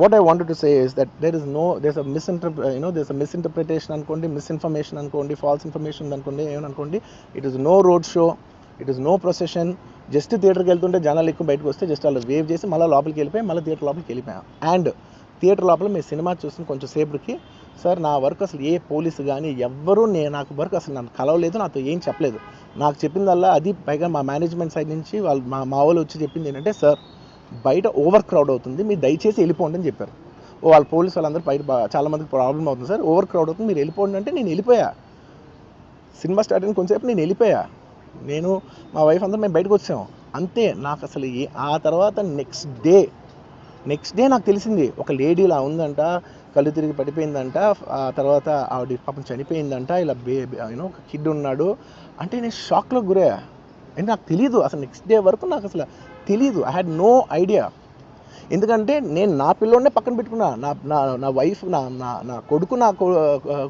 What I wanted to say is that there's a misinterpretation అనుకోండి, misinformation అనుకోండి, false information అనుకోండి, ఏమనుకోండి. It is no road show, it is no procession. Just థియేటర్కి వెళ్తుంటే జనాలు ఎక్కువ బయటకు వస్తే జస్ట్ అలా వేవ్ చేసి మళ్ళీ లోపలికి వెళ్ళిపోయి మళ్ళీ థియేటర్ లోపలికి వెళ్ళిపోయాం. అండ్ థియేటర్ లోపల మీ సినిమా చూసిన కొంచెం సేపటికి సార్ నా వర్క్ అసలు ఏ పోలీసు కానీ ఎవ్వరూ నాకు వర్క్ అసలు నన్ను కలవలేదు, నాతో ఏం చెప్పలేదు. నాకు చెప్పిందల్లా అది పైగా మా మేనేజ్మెంట్ సైడ్ నుంచి వాళ్ళు మా వాళ్ళు వచ్చి చెప్పింది ఏంటంటే, సార్ బయట ఓవర్ క్రౌడ్ అవుతుంది, మీరు దయచేసి వెళ్ళిపోండి అని చెప్పారు. వాళ్ళ పోలీసు వాళ్ళందరూ బయట చాలామందికి ప్రాబ్లం అవుతుంది సార్, ఓవర్ క్రౌడ్ అవుతుంది, మీరు వెళ్ళిపోండి అంటే నేను వెళ్ళిపోయా. సినిమా స్టార్ట్ అయిన కొంచెంసేపు నేను వెళ్ళిపోయా. నేను మా వైఫ్ అందరూ మేము బయటకు వచ్చాము అంతే. నాకు అసలు ఆ తర్వాత నెక్స్ట్ డే నాకు తెలిసింది ఒక లేడీ ఇలా ఉందంట, కళ్ళు తిరిగి పడిపోయిందంట, ఆ తర్వాత ఆవిడ పాపం చనిపోయిందంట, ఇలా ఒక కిడ్ ఉన్నాడు అంటే నేను షాక్లో గురయ్యా. అంటే నాకు తెలీదు అసలు, నెక్స్ట్ డే వరకు నాకు అసలు తెలీదు. I had no idea. ఎందుకంటే నేను నా పిల్లోనే పక్కన పెట్టుకున్నా, నా వైఫ్, నా కొడుకు, నా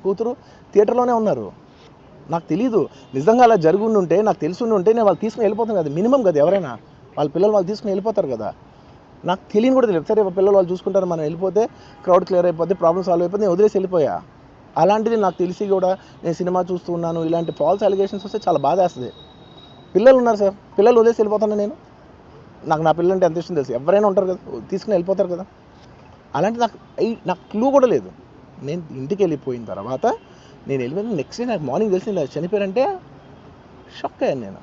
కూతురు థియేటర్లోనే ఉన్నారు. నాకు తెలీదు. నిజంగా అలా జరుగుండి ఉంటే, నాకు తెలుసుండి ఉంటే నేను వాళ్ళు తీసుకుని వెళ్ళిపోతాను కదా, మినిమం కదా, ఎవరైనా వాళ్ళ పిల్లలు వాళ్ళు తీసుకుని వెళ్ళిపోతారు కదా. నాకు తెలియని కూడా తెలియదు. సరే పిల్లలు వాళ్ళు చూసుకుంటారు, మనం వెళ్ళిపోతే క్రౌడ్ క్లియర్ అయిపోతే, ప్రాబ్లమ్ సాల్వ్ అయిపోతే నేను వదిలేసి వెళ్ళిపోయా. అలాంటిది నాకు తెలిసి కూడా నేను సినిమా చూస్తూ ఉన్నాను, ఇలాంటి ఫాల్స్ అలిగేషన్స్ వస్తే చాలా బాధ వేస్తుంది. పిల్లలు ఉన్నారు సార్, పిల్లలు వదిలేసి వెళ్ళిపోతాను నేను. నాకు నా పిల్లలు అంటే ఎంత ఇష్టం తెలుసు, ఎవరైనా ఉంటారు కదా, తీసుకుని వెళ్ళిపోతారు కదా. అలాంటి నాకు క్లూ కూడా లేదు. నేను ఇంటికి వెళ్ళిపోయిన తర్వాత నేను వెళ్ళిపోయిన నెక్స్ట్ డే నాకు మార్నింగ్ తెలిసింది చనిపోయారంటే షాక్ అయ్యాను నేను.